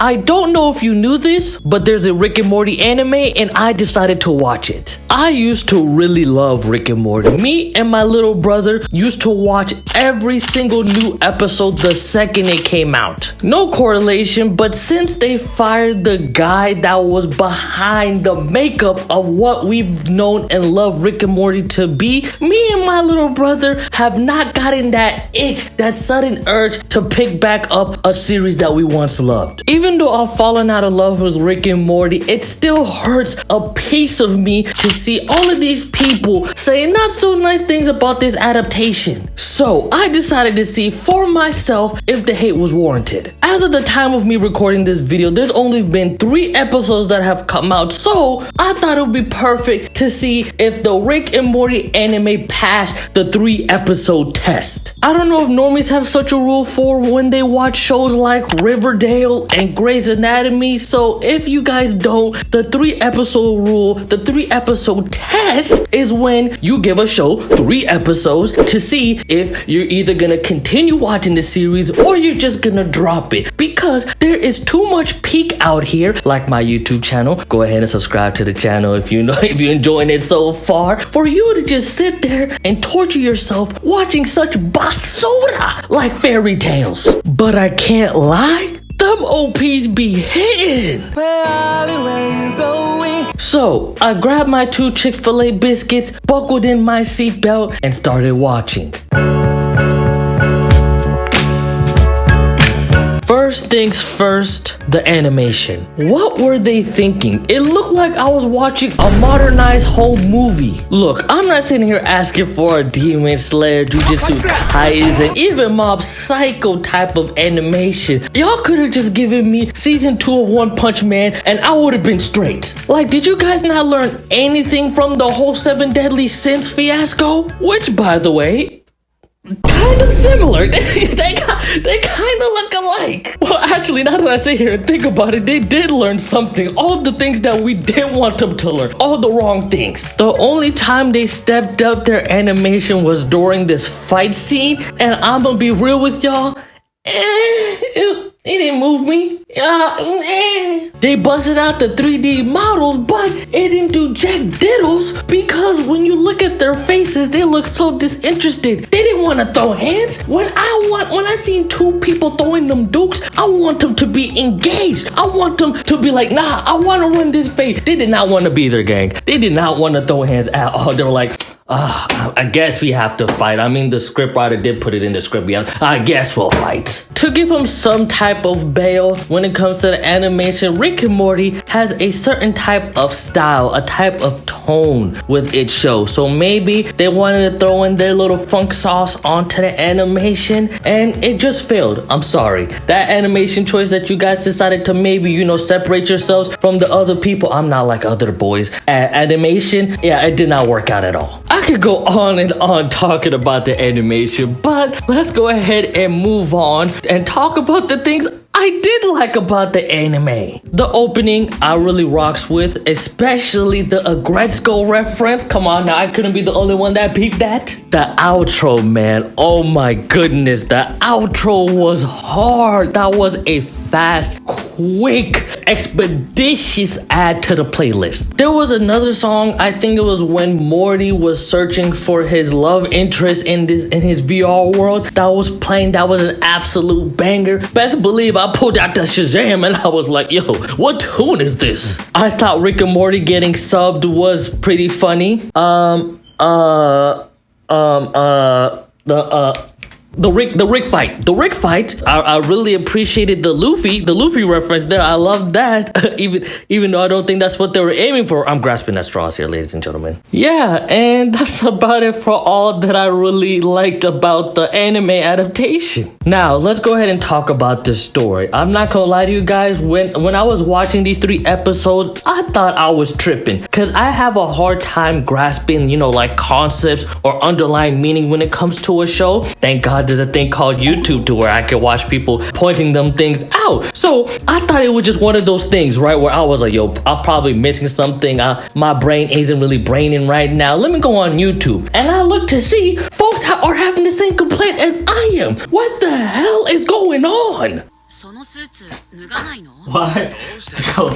I don't know if you knew this, but there's a Rick and Morty anime and I decided to watch it. I used to really love Rick and Morty. Me and my little brother used to watch every single new episode the second it came out. No correlation, but since they fired the guy that was behind the makeup of what we've known and loved Rick and Morty to be, me and my little brother have not gotten that itch, that sudden urge to pick back up a series that we once loved. Even though I've fallen out of love with Rick and Morty, it still hurts a piece of me to see all of these people saying not so nice things about this adaptation. So I decided to see for myself if the hate was warranted. As of the time of me recording this video, there's only been 3 episodes that have come out, so I thought it would be perfect to see if the Rick and Morty anime passed the 3-episode test. I don't know if normies have such a rule for when they watch shows like Riverdale and Grey's Anatomy, so if you guys don't, the 3-episode rule, the 3-episode test is when you give a show 3 episodes to see if you're either gonna continue watching the series or you're just gonna drop it, because there is too much peak out here. Like my YouTube channel, go ahead and subscribe to the channel if you know, if you're enjoying it so far, for you to just sit there and torture yourself watching such basura like fairy tales. But I can't lie, them OPs be hitting. So I grabbed my 2 Chick-fil-A biscuits, buckled in my seatbelt, and started watching. First things first, the animation. What were they thinking? It looked like I was watching a modernized home movie. Look, I'm not sitting here asking for a Demon Slayer, Jujutsu Kaisen, even Mob Psycho type of animation. Y'all could have just given me season 2 of One Punch Man and I would have been straight. Like, did you guys not learn anything from the whole 7 Deadly Sins fiasco? Which, by the way, kind of similar. They kind of look alike. Well, actually, now that I sit here and think about it, they did learn something. All the things that we didn't want them to learn. All the wrong things. The only time they stepped up their animation was during this fight scene. And I'm gonna be real with y'all. It didn't move me. They busted out the 3D models, but it didn't do jack diddles, because when you look at their faces, they look so disinterested. They didn't want to throw hands. When I seen 2 people throwing them dukes, I want them to be engaged. I want them to be like, nah, I want to run this fade. They did not want to be their gang. They did not want to throw hands at all. They were like, I guess we have to fight. I mean, the scriptwriter did put it in the script. Yeah, I guess we'll fight. To give them some type of bail when it comes to the animation, Rick and Morty has a certain type of style, a type of tone with its show. So maybe they wanted to throw in their little funk sauce onto the animation and it just failed. I'm sorry. That animation choice that you guys decided to maybe, you know, separate yourselves from the other people. I'm not like other boys. Animation, yeah, it did not work out at all. I could go on and on talking about the animation, but let's go ahead and move on and talk about the things I did like about the anime. The opening I really rocks with, especially the Agretzko reference. Come on now, I couldn't be the only one that peeped that. The outro, man, oh my goodness, the outro was hard. That was a fast, quick, expeditious add to the playlist. There was another song, I think it was when Morty was searching for his love interest in his VR world, that was playing. That was an absolute banger. Best believe I pulled out the Shazam and I was like, yo, what tune is this? I thought Rick and Morty getting subbed was pretty funny. The Rick fight. I really appreciated the Luffy reference there. I love that. even though I don't think that's what they were aiming for. I'm grasping at straws here, ladies and gentlemen. Yeah, and that's about it for all that I really liked about the anime adaptation. Now, let's go ahead and talk about this story. I'm not gonna lie to you guys, when I was watching these 3 episodes, I thought I was tripping, because I have a hard time grasping, you know, like concepts or underlying meaning when it comes to a show. Thank God there's a thing called YouTube to where I can watch people pointing them things out. So I thought it was just one of those things, right, where I was like, yo, I'm probably missing something. My brain isn't really braining right now. Let me go on YouTube. And I look to see folks are having the same complaint as I am. What the hell is going on? Why? Yo,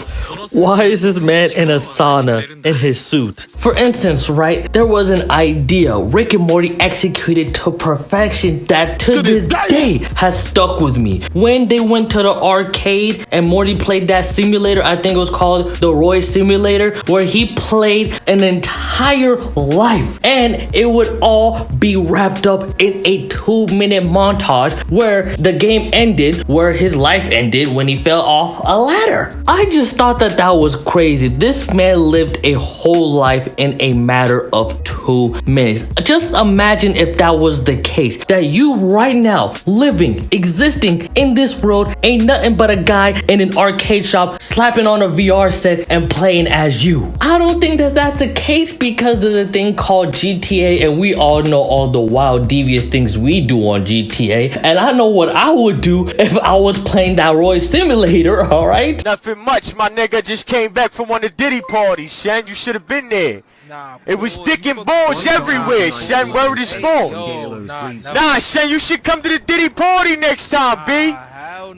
why is this man in a sauna in his suit? For instance, right, there was an idea Rick and Morty executed to perfection that to this day has stuck with me. When they went to the arcade and Morty played that simulator, I think it was called the Roy Simulator, where he played an entire life and it would all be wrapped up in a 2-minute montage where the game ended, where his life ended when he fell off a ladder. I just thought that that was crazy. This man lived a whole life in a matter of 2 minutes. Just imagine if that was the case, that you right now living, existing in this world ain't nothing but a guy in an arcade shop slapping on a VR set and playing as you. I don't think that that's the case because there's a thing called GTA and we all know all the wild devious things we do on GTA, and I know what I would do if I was playing that Roy Simulator, alright? Nothing much, my nigga just came back from one of the Diddy parties, Shen. You should have been there. Nah, it was thick and balls everywhere, Shen. Word is born. Nah, Shen, you should come to the Diddy party next time, B.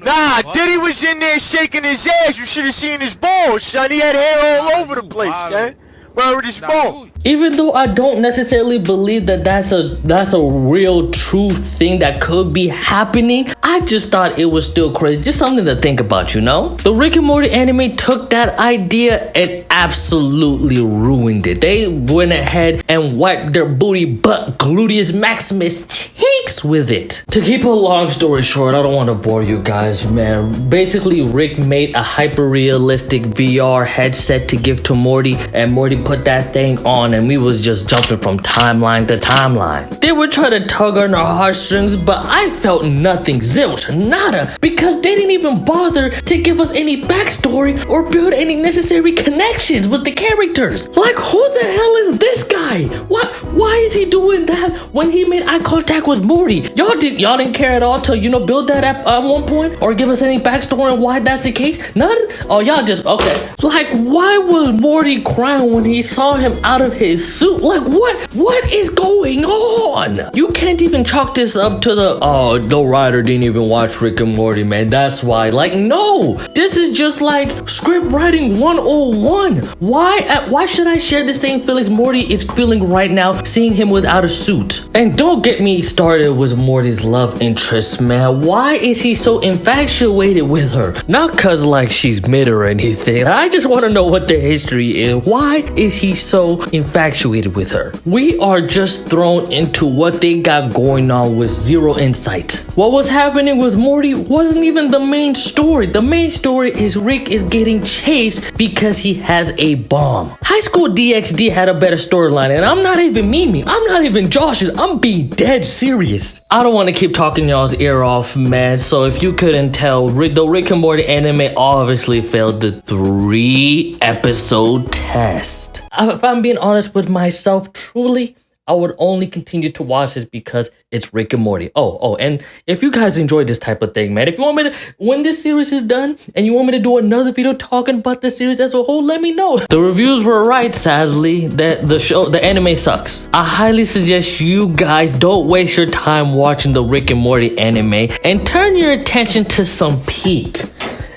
Nah, Diddy was in there shaking his ass. You should have seen his balls, Shen. He had hair all over the place, Shen. Word is born. Even though I don't necessarily believe that that's a real true thing that could be happening, I just thought it was still crazy. Just something to think about, you know? The Rick and Morty anime took that idea and absolutely ruined it. They went ahead and wiped their booty butt gluteus maximus cheeks with it. To keep a long story short, I don't want to bore you guys, man. Basically, Rick made a hyper-realistic VR headset to give to Morty, and Morty put that thing on and we was just jumping from timeline to timeline. They were trying to tug on our heartstrings, but I felt nothing, zilch, nada, because they didn't even bother to give us any backstory or build any necessary connections with the characters. Like, who the hell is this guy? Why is he doing that when he made eye contact with Morty? Y'all didn't care at all to, you know, build that at one point or give us any backstory on why that's the case? None? Oh, y'all just, okay. Like, why was Morty crying when he saw him out of his suit? Like, what is going on? You can't even chalk this up to the writer didn't even watch Rick and Morty, man. That's why. Like, no, this is just like script writing 101. Why should I share the same feelings Morty is feeling right now seeing him without a suit? And don't get me started with Morty's love interest, man. Why is he so infatuated with her? Not cause like she's mid or anything. I just want to know what the history is. Why is he so infatuated with her? We are just thrown into what they got going on with zero insight. What was happening with Morty wasn't even the main story. The main story is Rick is getting chased because he has a bomb. High School DxD had a better storyline, and I'm not even memeing. I'm not even joshing. I'm being dead serious. I don't want to keep talking y'all's ear off, man. So if you couldn't tell, the Rick and Morty anime obviously failed the 3-episode test. If I'm being honest with myself, truly, I would only continue to watch this because it's Rick and Morty. Oh, and if you guys enjoy this type of thing, man, if you want me to, when this series is done and you want me to do another video talking about the series as a whole, let me know. The reviews were right, sadly, that the anime sucks. I highly suggest you guys don't waste your time watching the Rick and Morty anime and turn your attention to some Peak.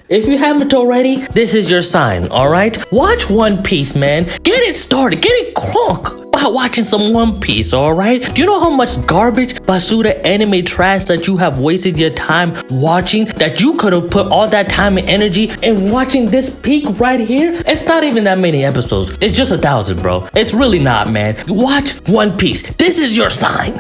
If you haven't already, this is your sign, alright? Watch One Piece, man. Get it started. Get it crunk by watching some One Piece, alright? Do you know how much garbage, basura anime trash that you have wasted your time watching, that you could have put all that time and energy in watching this Peak right here? It's not even that many episodes. It's just 1,000, bro. It's really not, man. Watch One Piece. This is your sign.